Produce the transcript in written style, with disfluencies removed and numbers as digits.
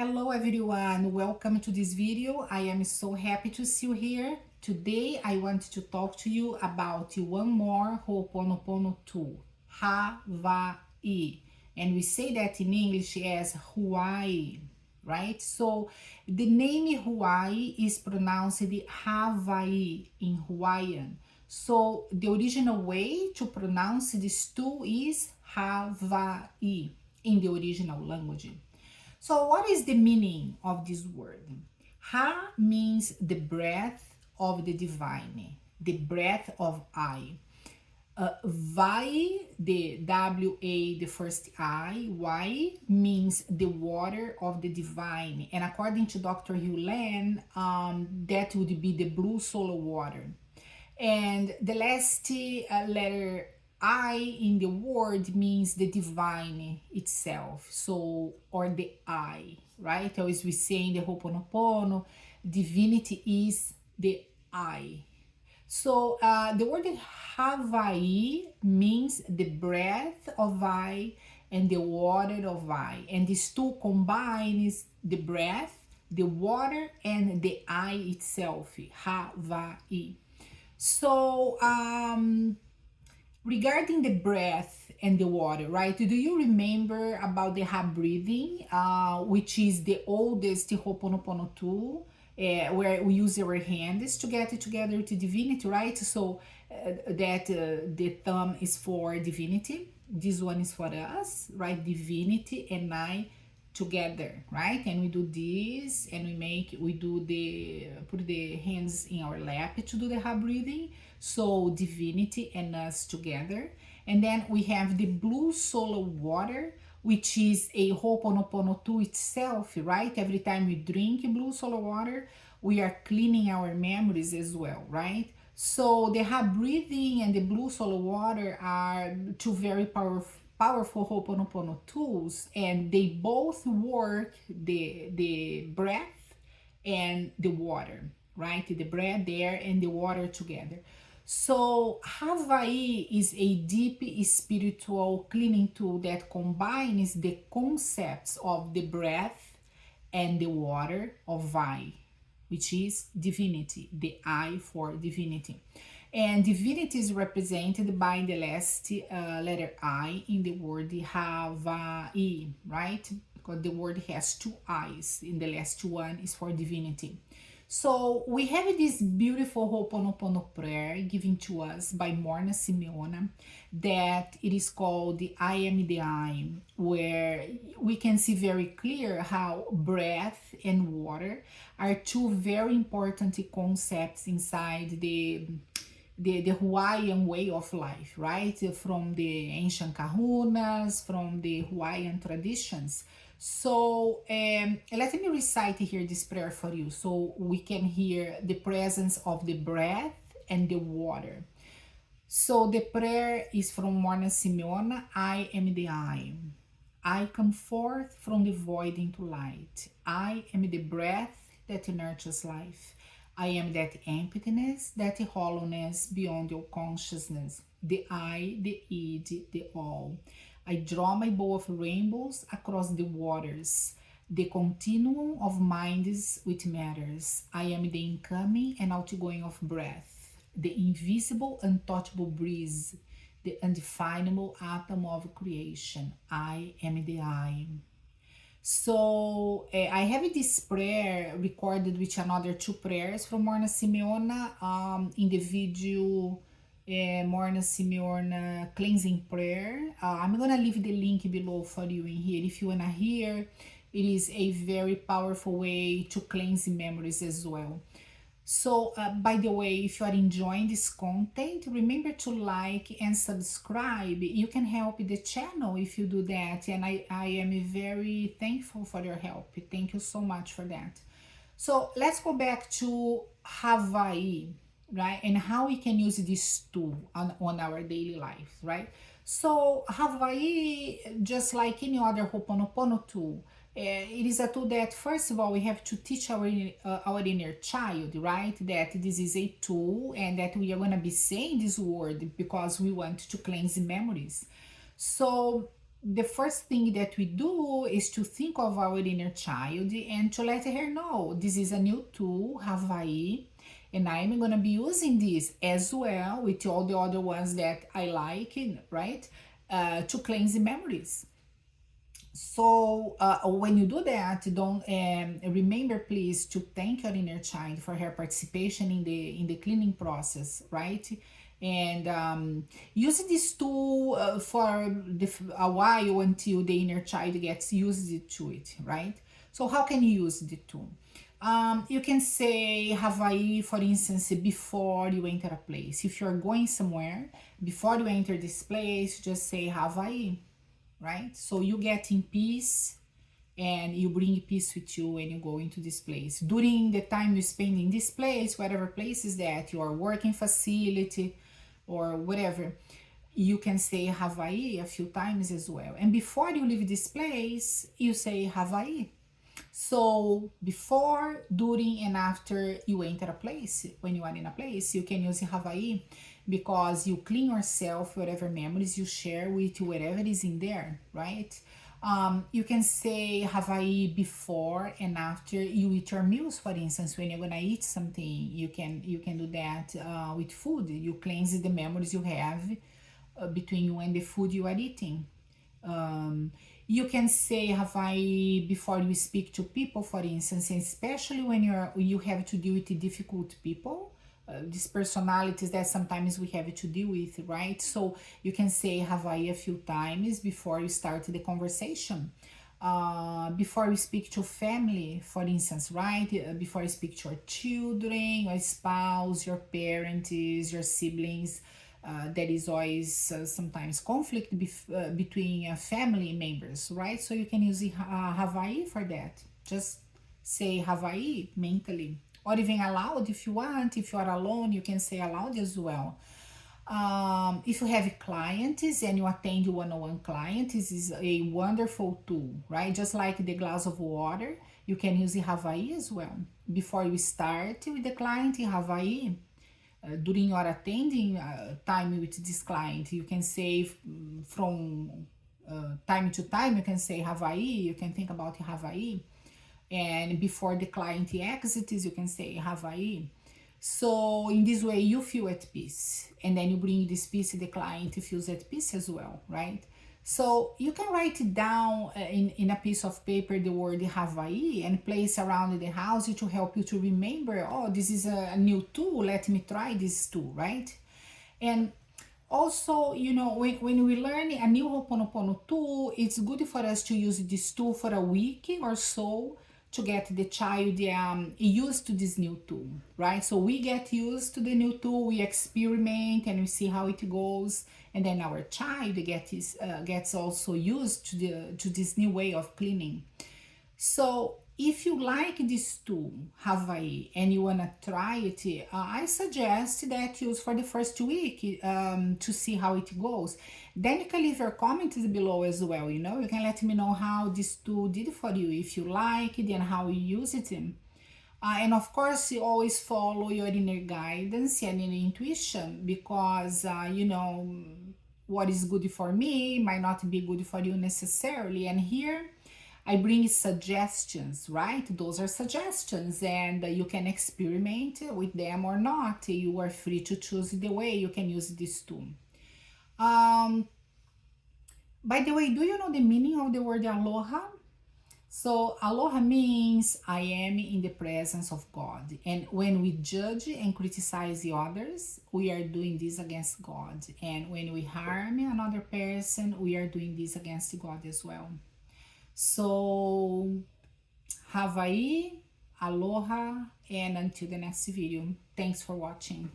Hello everyone, welcome to this video. I am so happy to see you here. Today I want to talk to you about one more hooponopono tool, Havai. And we say that in English as Hawaii, right? So the name Hawaii is pronounced Havai in Hawaiian. So the original way to pronounce this tool is Havai in the original language. So what is the meaning of this word? Ha means the breath of the divine, the breath of I. Vai, the W-A, the first I, Y, means the water of the divine. And according to Dr. Hugh Land, that would be the blue solar water. And the last letter I in the word means the divine itself, so, or the I, right? As we say in the Hooponopono, divinity is the I. So the word Havai means the breath of I and the water of I. And these two combine is the breath, the water, and the I itself, Havai. So, regarding the breath and the water, right? Do you remember about the Ha breathing, which is the oldest Ho'oponopono tool, where we use our hands to get it together to divinity, right? So that the thumb is for divinity. This one is for us, right? Divinity and I together, right? And we do this, and put the hands in our lap to do the Ha breathing. So divinity and us together. And then we have the blue solar water, which is a Ho'oponopono tool itself, right? Every time we drink blue solar water, we are cleaning our memories as well, right? So the Ha breathing and the blue solar water are two very powerful Ho'oponopono tools, and they both work the breath and the water, right? The breath there and the water together. So Havai is a deep spiritual cleaning tool that combines the concepts of the breath and the water of Vai, which is divinity, the I for divinity. And divinity is represented by the last letter I in the word Havai, right? Because the word has two I's, and the last one is for divinity. So we have this beautiful Ho'oponopono prayer given to us by Morrnah Simeona, that it is called the I am the I, where we can see very clear how breath and water are two very important concepts inside the Hawaiian way of life, right? From the ancient kahunas, from the Hawaiian traditions. So let me recite here this prayer for you so we can hear the presence of the breath and the water. So the prayer is from Morrnah Simeona. I am the I. I come forth from the void into light. I am the breath that nurtures life. I am that emptiness, that hollowness beyond your consciousness, the I, the id, the all. I draw my bow of rainbows across the waters, the continuum of minds with matters. I am the incoming and outgoing of breath, the invisible, untouchable breeze, the undefinable atom of creation. I am the I. So I have this prayer recorded with another two prayers from Morrnah Simeona in the video Morrnah Simeona cleansing prayer. I'm gonna leave the link below for you in here if you wanna hear. It is a very powerful way to cleanse memories as well. So by the way, if you are enjoying this content, remember to like and subscribe. You can help the channel if you do that, and I am very thankful for your help. Thank you so much for that. So let's go back to Havai, right? And how we can use this tool on our daily life, right? So Havai, just like any other Ho'oponopono tool, it is a tool that, first of all, we have to teach our inner child, right? That this is a tool and that we are going to be saying this word because we want to cleanse memories. So the first thing that we do is to think of our inner child and to let her know this is a new tool, Havai, and I'm gonna be using this as well with all the other ones that I like, right? To cleanse the memories. So when you do that, don't remember, please, to thank your inner child for her participation in the cleaning process, right? And use this tool for a while until the inner child gets used to it, right? So how can you use the tool? You can say Hawaii, for instance, before you enter a place. If you're going somewhere, before you enter this place, just say Hawaii, right? So you get in peace and you bring peace with you when you go into this place. During the time you spend in this place, whatever place is that, your working facility or whatever, you can say Hawaii a few times as well. And before you leave this place, you say Hawaii. So before, during, and after you enter a place, when you are in a place, you can use Hawaii because you clean yourself, whatever memories you share with whatever is in there, right? You can say Hawaii before and after you eat your meals. For instance, when you're gonna eat something, you can do that with food. You cleanse the memories you have between you and the food you are eating. um, you can say Havai before you speak to people, for instance, and especially when you have to deal with difficult people, these personalities that sometimes we have to deal with, right? So you can say Havai a few times before you start the conversation. Before you speak to family, for instance, right? Before you speak to your children, your spouse, your parents, your siblings, there is always sometimes conflict between family members, right? So you can use Hawaii for that. Just say Hawaii mentally, or even aloud if you want. If you are alone, you can say aloud as well. If you have clients and you attend one-on-one clients, this is a wonderful tool, right? Just like the glass of water, you can use the Hawaii as well. Before you start with the client in Hawaii, during your attending time with this client, you can say from time to time, you can say Hawaii, you can think about Hawaii. And before the client exits, you can say Hawaii. So in this way, you feel at peace. And then you bring this peace, the client feels at peace as well, right? So you can write it down in a piece of paper, the word Hawaii, and place around the house to help you to remember, oh, this is a new tool, let me try this tool, right? And also, when we learn a new hooponopono tool, it's good for us to use this tool for a week or so to get the child used to this new tool, right? So we get used to the new tool, we experiment and we see how it goes, and then our child gets also used to this new way of cleaning. So if you like this tool, Hawaii, and you wanna try it, I suggest that you use for the first week to see how it goes. Then you can leave your comments below as well. You can let me know how this tool did for you, if you like it and how you use it. And of course, you always follow your inner guidance and inner intuition, because what is good for me might not be good for you necessarily. And here I bring suggestions, right? Those are suggestions, and you can experiment with them or not. You are free to choose the way you can use this tool. Um, by the way, do you know the meaning of the word aloha? So, aloha means I am in the presence of God. And when we judge and criticize the others, we are doing this against God. And when we harm another person, we are doing this against God as well. So, Hawaii, aloha, and until the next video. Thanks for watching.